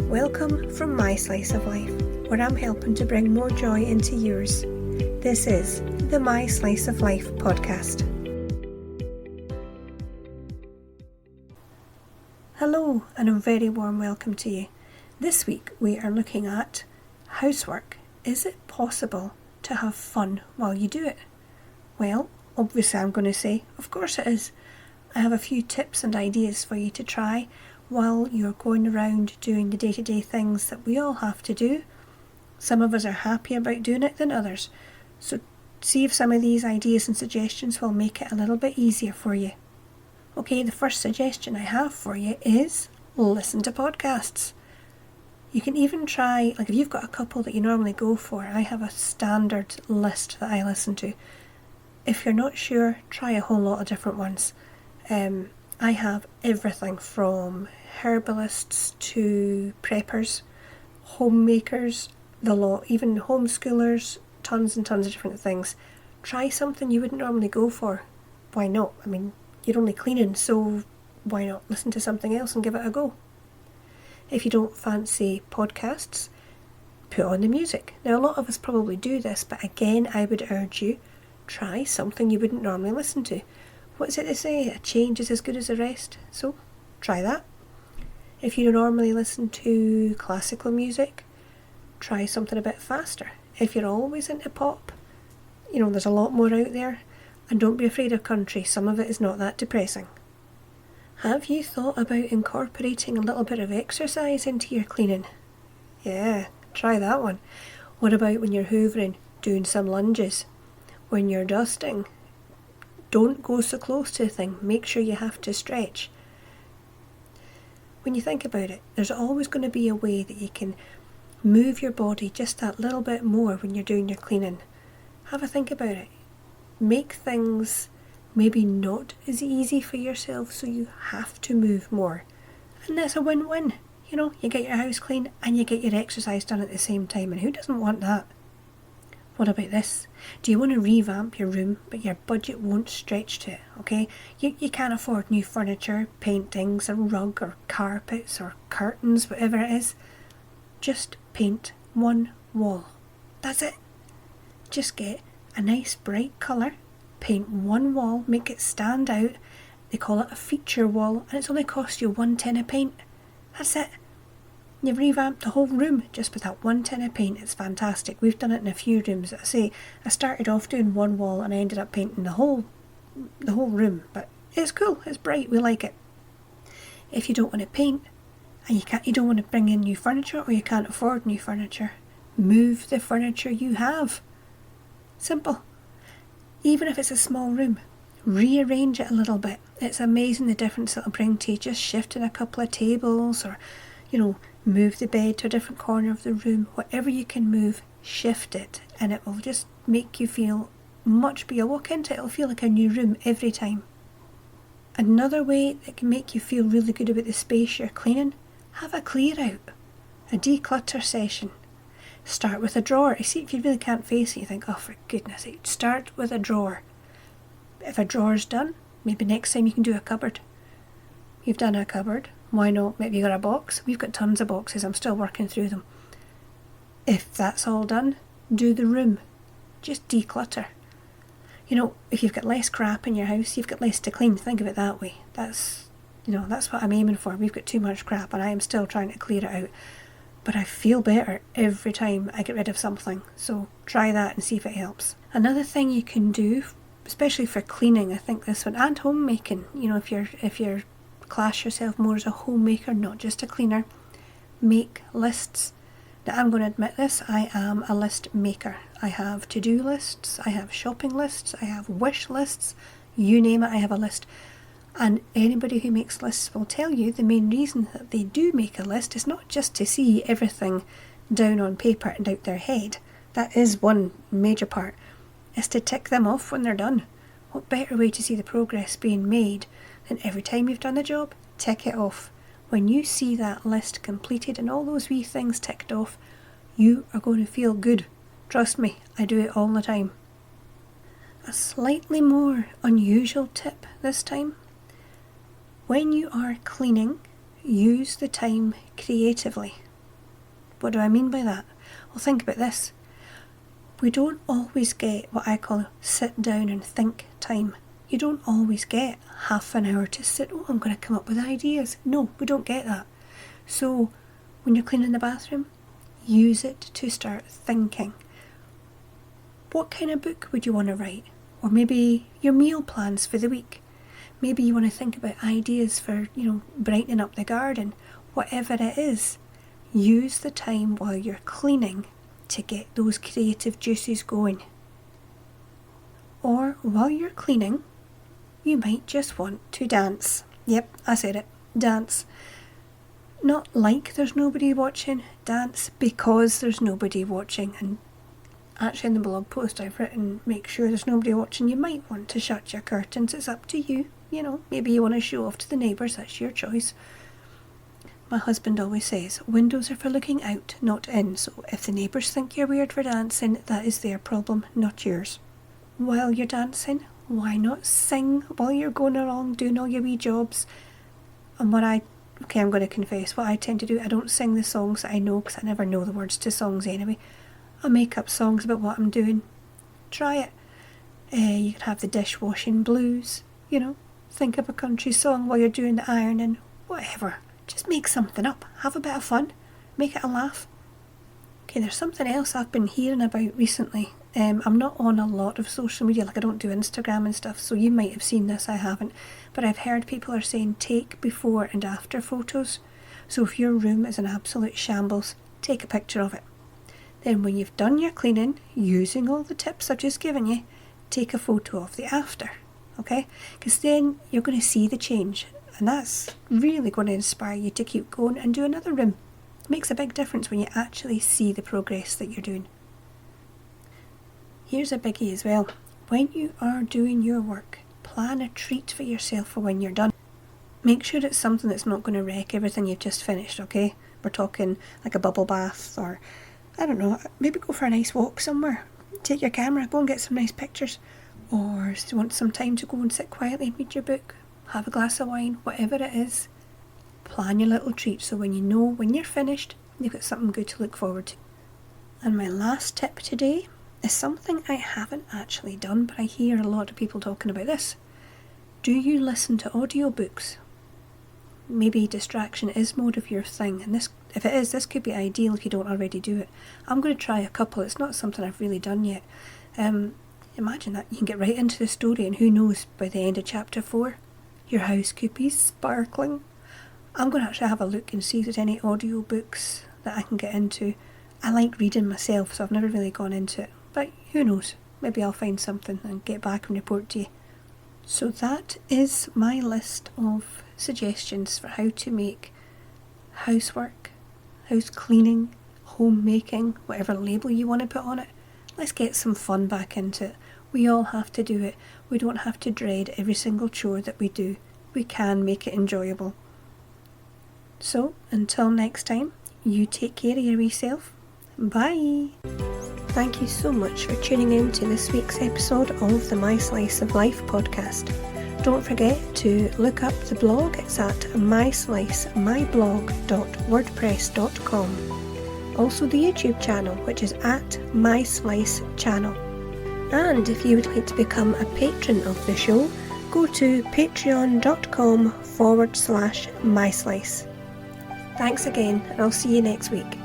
Welcome from my slice of life, where I'm helping to bring more joy into yours. This is the My Slice of Life podcast. Hello, and a very warm welcome to you. This week we are looking at housework. Is it possible to have fun while you do it? Well, obviously I'm going to say, of course it is. I have a few tips and ideas for you to try while you're going around doing the day-to-day things that we all have to do. Some of us are happier about doing it than others. So see if some of these ideas and suggestions will make it a little bit easier for you. Okay, the first suggestion I have for you is listen to podcasts. You can even try, like if you've got a couple that you normally go for, I have a standard list that I listen to. If you're not sure, try a whole lot of different ones. I have everything from herbalists to preppers, homemakers, the lot, even homeschoolers, tons and tons of different things. Try something you wouldn't normally go for. Why not? I mean, you're only cleaning, so why not listen to something else and give it a go? If you don't fancy podcasts, put on the music. Now, a lot of us probably do this, but again, I would urge you, try something you wouldn't normally listen to. What's it they say? A change is as good as a rest. So, try that. If you normally listen to classical music, try something a bit faster. If you're always into pop, there's a lot more out there. And don't be afraid of country. Some of it is not that depressing. Have you thought about incorporating a little bit of exercise into your cleaning? Yeah, try that one. What about when you're hoovering, doing some lunges? When you're dusting, don't go so close to the thing. Make sure you have to stretch. When you think about it, there's always going to be a way that you can move your body just that little bit more when you're doing your cleaning. Have a think about it. Make things maybe not as easy for yourself so you have to move more. And that's a win-win. You get your house clean and you get your exercise done at the same time. And who doesn't want that? What about this? Do you want to revamp your room, but your budget won't stretch to it, okay? You can't afford new furniture, paintings, a rug or carpets or curtains, whatever it is. Just paint one wall. That's it. Just get a nice bright colour, paint one wall, make it stand out. They call it a feature wall, and it's only cost you £1 of paint. That's it. You've revamped the whole room just with that £1 of paint. It's fantastic. We've done it in a few rooms. I started off doing one wall and I ended up painting the whole room. But it's cool. It's bright. We like it. If you don't want to paint and you don't want to bring in new furniture or you can't afford new furniture, move the furniture you have. Simple. Even if it's a small room, rearrange it a little bit. It's amazing the difference it'll bring to you. Just shifting a couple of tables or, move the bed to a different corner of the room. Whatever you can move, shift it, and it will just make you feel much better. Walk into it, it'll feel like a new room every time. Another way that can make you feel really good about the space you're cleaning, have a clear out, a declutter session. Start with a drawer. You see, if you really can't face it, you think, oh, for goodness sake, start with a drawer. If a drawer's done, maybe next time you can do a cupboard. You've done a cupboard. Why not? Maybe you got a box. We've got tons of boxes. I'm still working through them. If that's all done, do the room. Just declutter. If you've got less crap in your house, you've got less to clean. Think of it that way. That's what I'm aiming for. We've got too much crap and I am still trying to clear it out. But I feel better every time I get rid of something. So try that and see if it helps. Another thing you can do, especially for cleaning, I think this one, and homemaking, if you're class yourself more as a homemaker, not just a cleaner, make lists. Now, I'm going to admit this, I am a list maker. I have to-do lists, I have shopping lists, I have wish lists, you name it, I have a list. And anybody who makes lists will tell you the main reason that they do make a list is not just to see everything down on paper and out their head. That is one major part. It's to tick them off when they're done. What better way to see the progress being made than every time you've done the job, tick it off. When you see that list completed and all those wee things ticked off, you are going to feel good. Trust me, I do it all the time. A slightly more unusual tip this time. When you are cleaning, use the time creatively. What do I mean by that? Well, think about this. We don't always get what I call sit down and think time. You don't always get half an hour to sit, I'm going to come up with ideas. No, we don't get that. So when you're cleaning the bathroom, use it to start thinking. What kind of book would you want to write? Or maybe your meal plans for the week. Maybe you want to think about ideas for, brightening up the garden. Whatever it is, use the time while you're cleaning to get those creative juices going. Or while you're cleaning, you might just want to dance. Yep, I said it, dance. Not like there's nobody watching, dance because there's nobody watching. And actually in the blog post I've written, make sure there's nobody watching. You might want to shut your curtains, it's up to you. Maybe you want to show off to the neighbours, that's your choice. My husband always says, windows are for looking out, not in, so if the neighbours think you're weird for dancing, that is their problem, not yours. While you're dancing, why not sing while you're going along doing all your wee jobs? And I'm going to confess, what I tend to do, I don't sing the songs that I know because I never know the words to songs anyway. I make up songs about what I'm doing. Try it. You could have the dishwashing blues, think of a country song while you're doing the ironing, whatever. Just make something up, have a bit of fun, make it a laugh. Okay, there's something else I've been hearing about recently. I'm not on a lot of social media, like I don't do Instagram and stuff, so you might have seen this, I haven't. But I've heard people are saying take before and after photos. So if your room is an absolute shambles, take a picture of it. Then when you've done your cleaning, using all the tips I've just given you, take a photo of the after, okay? Because then you're going to see the change. And that's really going to inspire you to keep going and do another room. It makes a big difference when you actually see the progress that you're doing. Here's a biggie as well. When you are doing your work, plan a treat for yourself for when you're done. Make sure it's something that's not going to wreck everything you've just finished, okay? We're talking like a bubble bath or, I don't know, maybe go for a nice walk somewhere. Take your camera, go and get some nice pictures. Or if you want some time to go and sit quietly and read your book, have a glass of wine, whatever it is, plan your little treat so when you're finished, you've got something good to look forward to. And my last tip today is something I haven't actually done, but I hear a lot of people talking about this. Do you listen to audiobooks? Maybe distraction is more of your thing, and if it is, this could be ideal if you don't already do it. I'm going to try a couple. It's not something I've really done yet. Imagine that, you can get right into the story, and who knows, by the end of chapter 4, your house could be sparkling. I'm going to actually have a look and see if there's any audiobooks that I can get into. I like reading myself, so I've never really gone into it. But who knows, maybe I'll find something and get back and report to you. So that is my list of suggestions for how to make housework, house cleaning, homemaking, whatever label you want to put on it. Let's get some fun back into it. We all have to do it. We don't have to dread every single chore that we do. We can make it enjoyable. So, until next time, you take care of your wee self. Bye! Thank you so much for tuning in to this week's episode of the My Slice of Life podcast. Don't forget to look up the blog. It's at myslicemyblog.wordpress.com. Also the YouTube channel, which is at My Slice Channel. And if you would like to become a patron of the show, go to patreon.com/myslice. Thanks again, and I'll see you next week.